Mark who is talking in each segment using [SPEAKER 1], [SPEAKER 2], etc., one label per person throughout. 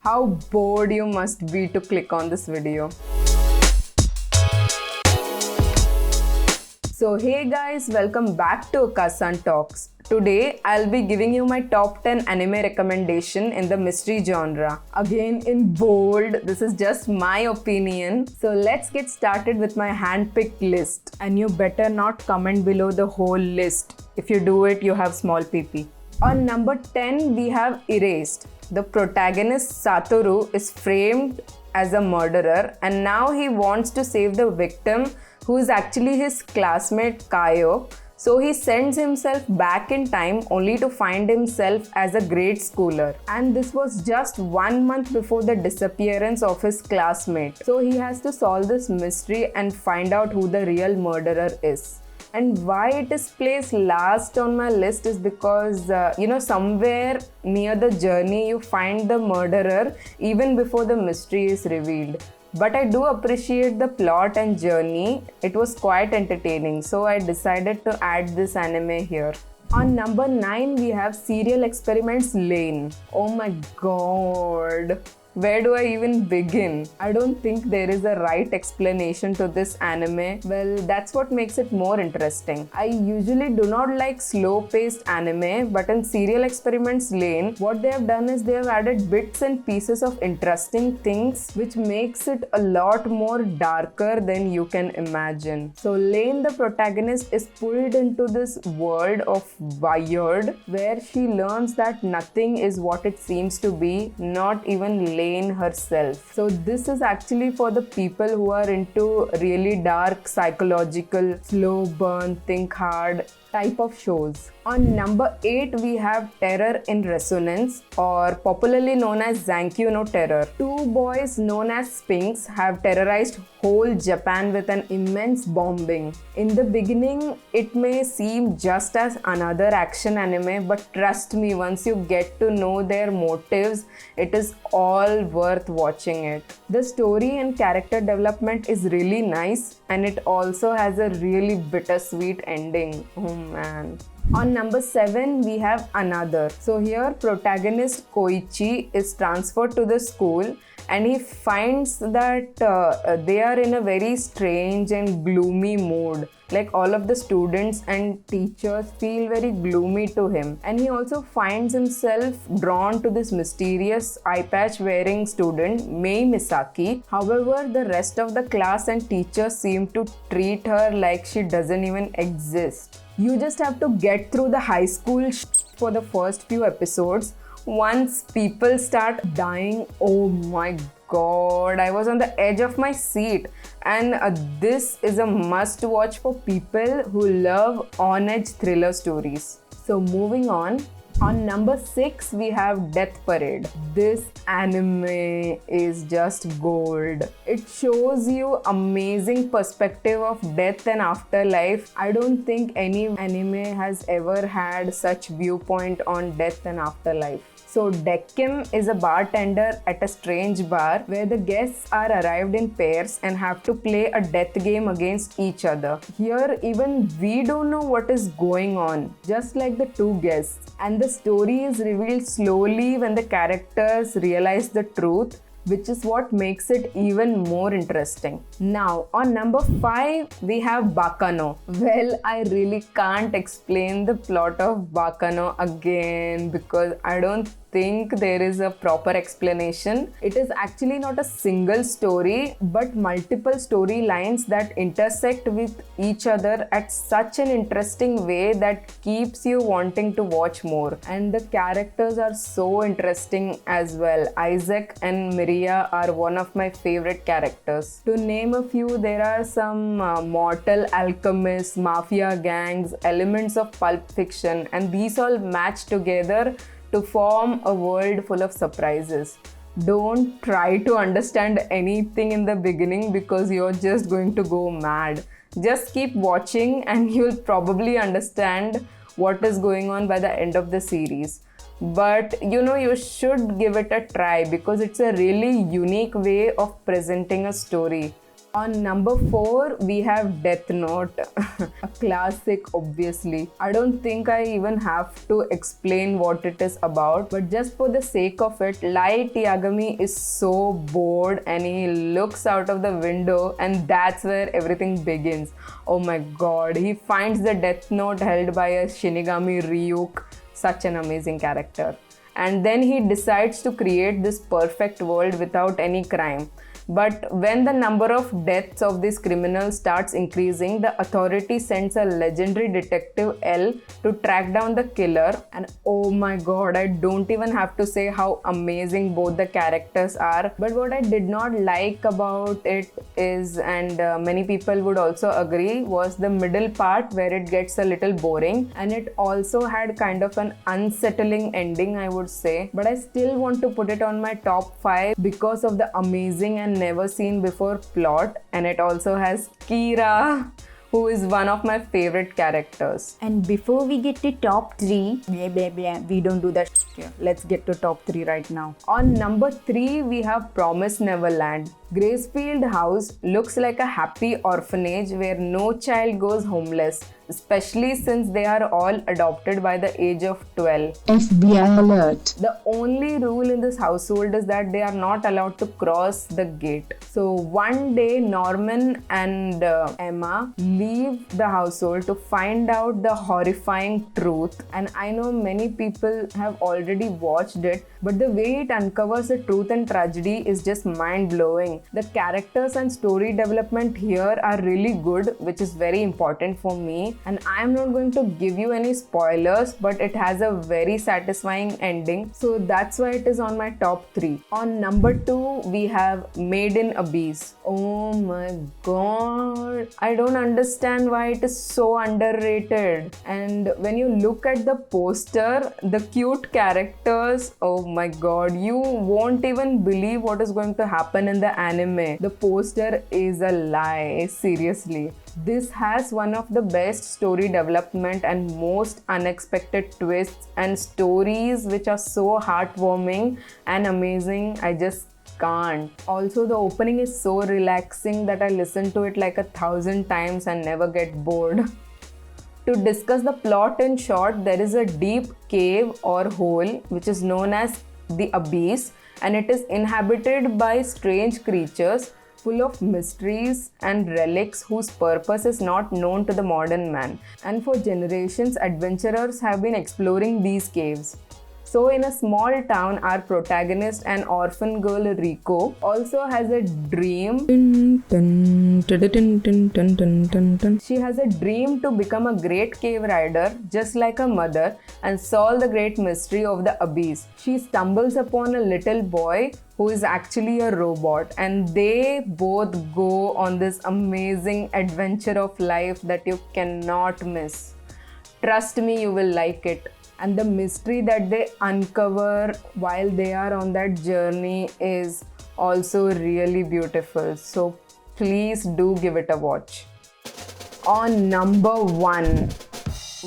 [SPEAKER 1] How bored you must be to click on this video. So hey guys, welcome back to Okasan Talks. Today I'll be giving you my top 10 anime recommendation in the mystery genre. Again in bold, this is just my opinion. So let's get started with my hand-picked list. And you better not comment below the whole list. If you do it, you have small PP. On number 10, we have Erased. The protagonist Satoru is framed as a murderer and now he wants to save the victim who is actually his classmate Kaio. So he sends himself back in time only to find himself as a grade schooler. And this was just 1 month before the disappearance of his classmate. So he has to solve this mystery and find out who the real murderer is. And why it is placed last on my list is because, somewhere near the journey you find the murderer even before the mystery is revealed. But I do appreciate the plot and journey. It was quite entertaining, so I decided to add this anime here. On number 9, we have Serial Experiments Lain. Oh my god. Where do I even begin? I don't think there is a right explanation to this anime. Well, that's what makes it more interesting. I usually do not like slow-paced anime, but in Serial Experiments Lain, what they have done is they have added bits and pieces of interesting things which makes it a lot more darker than you can imagine. So Lain, the protagonist, is pulled into this world of Wired, where she learns that nothing is what it seems to be, not even Lain herself. So this is actually for the people who are into really dark, psychological, slow burn, think hard type of shows. On number 8, we have Terror in Resonance, or popularly known as Zankyo no Terror. Two boys known as Sphinx have terrorized whole Japan with an immense bombing. In the beginning, it may seem just as another action anime, but trust me, once you get to know their motives, it is all worth watching it. The story and character development is really nice, and it also has a really bittersweet ending. Oh man. On number 7, we have Another. So here, protagonist Koichi is transferred to the school and he finds that they are in a very strange and gloomy mood. Like all of the students and teachers feel very gloomy to him. And he also finds himself drawn to this mysterious eye patch wearing student, Mei Misaki. However, the rest of the class and teachers seem to treat her like she doesn't even exist. You just have to get through the high school for the first few episodes. Once people start dying, oh my god, I was on the edge of my seat. And this is a must watch for people who love on-edge thriller stories. So moving on number 6, we have Death Parade. This anime is just gold. It shows you amazing perspective of death and afterlife. I don't think any anime has ever had such viewpoint on death and afterlife. So Dekim is a bartender at a strange bar where the guests are arrived in pairs and have to play a death game against each other. Here even we don't know what is going on, just like the two guests. And the story is revealed slowly when the characters realize the truth, which is what makes it even more interesting. Now, on number 5, we have Bakano. Well, I really can't explain the plot of Bakano again because I don't think there is a proper explanation. It is actually not a single story, but multiple storylines that intersect with each other at such an interesting way that keeps you wanting to watch more. And the characters are so interesting as well. Isaac and Miria are one of my favorite characters. To name a few, there are some mortal alchemists, mafia gangs, elements of Pulp Fiction, and these all match together to form a world full of surprises. Don't try to understand anything in the beginning because you're just going to go mad. Just keep watching and you'll probably understand what is going on by the end of the series. But you should give it a try because it's a really unique way of presenting a story. On number 4, we have Death Note, a classic obviously. I don't think I even have to explain what it is about, but just for the sake of it, Light Yagami is so bored and he looks out of the window and that's where everything begins. Oh my god, he finds the Death Note held by a Shinigami Ryuk, such an amazing character. And then he decides to create this perfect world without any crime. But when the number of deaths of these criminals starts increasing, the authority sends a legendary detective L to track down the killer. And oh my god, I don't even have to say how amazing both the characters are. But what I did not like about it is, and many people would also agree, was the middle part where it gets a little boring. And it also had kind of an unsettling ending, I would say. But I still want to put it on my top 5 because of the amazing and never seen before plot, and it also has Kira, who is one of my favorite characters.
[SPEAKER 2] And before we get to top 3, we don't do that here. Let's get to top 3 right now.
[SPEAKER 1] On number 3, we have Promise Neverland. Gracefield House looks like a happy orphanage where no child goes homeless, especially since they are all adopted by the age of 12.
[SPEAKER 2] FBI alert.
[SPEAKER 1] The only rule in this household is that they are not allowed to cross the gate. So one day Norman and Emma leave the household to find out the horrifying truth. And I know many people have already watched it, but the way it uncovers the truth and tragedy is just mind-blowing. The characters and story development here are really good, which is very important for me. And I am not going to give you any spoilers, but it has a very satisfying ending. So that's why it is on my top 3. On number 2, we have Made in Abyss. Oh my god. I don't understand why it is so underrated. And when you look at the poster, the cute characters, oh my god, you won't even believe what is going to happen in the anime. The poster is a lie, seriously. This has one of the best story development and most unexpected twists and stories which are so heartwarming and amazing. I just can't. Also, the opening is so relaxing that I listen to it like 1,000 times and never get bored. To discuss the plot in short, there is a deep cave or hole which is known as the Abyss, and it is inhabited by strange creatures full of mysteries and relics whose purpose is not known to the modern man. And for generations, adventurers have been exploring these caves. So in a small town, our protagonist, an orphan girl Riko, also has a dream. She has a dream to become a great cave rider, just like her mother, and solve the great mystery of the abyss. She stumbles upon a little boy who is actually a robot, and they both go on this amazing adventure of life that you cannot miss. Trust me, you will like it. And the mystery that they uncover while they are on that journey is also really beautiful. So please do give it a watch. On number 1,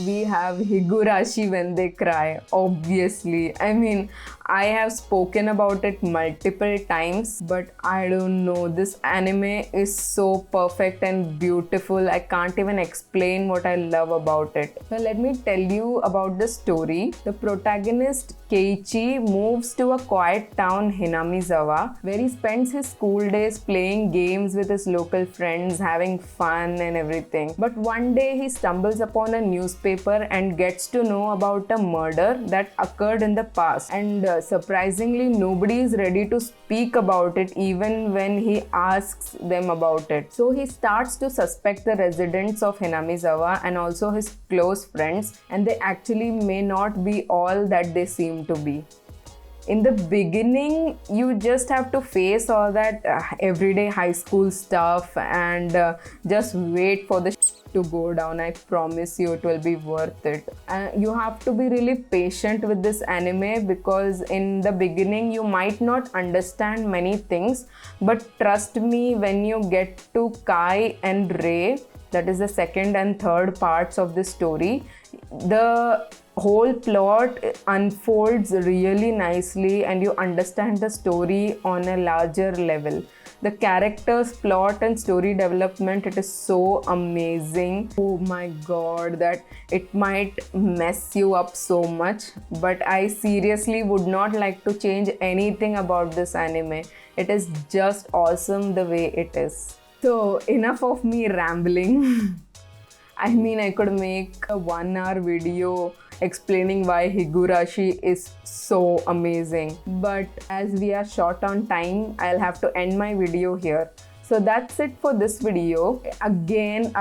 [SPEAKER 1] we have Higurashi When They Cry. Obviously, I mean, I have spoken about it multiple times, but I don't know, this anime is so perfect and beautiful. I can't even explain what I love about it. So let me tell you about the story. The protagonist Keiichi moves to a quiet town, Hinamizawa, where he spends his school days playing games with his local friends, having fun and everything. But one day he stumbles upon a newspaper and gets to know about a murder that occurred in the past. And surprisingly, nobody is ready to speak about it even when he asks them about it. So he starts to suspect the residents of Hinamizawa and also his close friends, and they actually may not be all that they seem to be. In the beginning, you just have to face all that everyday high school stuff and just wait for the to go down. I promise you it will be worth it. You have to be really patient with this anime because in the beginning you might not understand many things, but trust me, when you get to Kai and Rei, that is the second and third parts of the story, The whole plot unfolds really nicely and you understand the story on a larger level. The characters, plot and story development, it is so amazing. Oh my god, that it might mess you up so much, but I seriously would not like to change anything about this anime. It is just awesome the way it is. So enough of me rambling. I mean, I could make a 1 hour video explaining why Higurashi is so amazing. But as we are short on time, I'll have to end my video here. So that's it for this video. Again,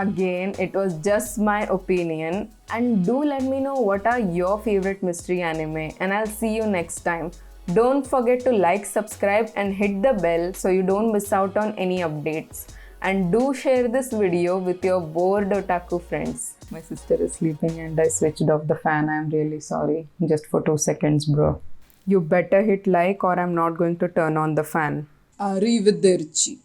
[SPEAKER 1] it was just my opinion. And do let me know what are your favorite mystery anime. And I'll see you next time. Don't forget to like, subscribe and hit the bell so you don't miss out on any updates. And do share this video with your bored otaku friends. My sister is sleeping and I switched off the fan. I'm really sorry. Just for 2 seconds, bro. You better hit like or I'm not going to turn on the fan.
[SPEAKER 3] Arrivederci.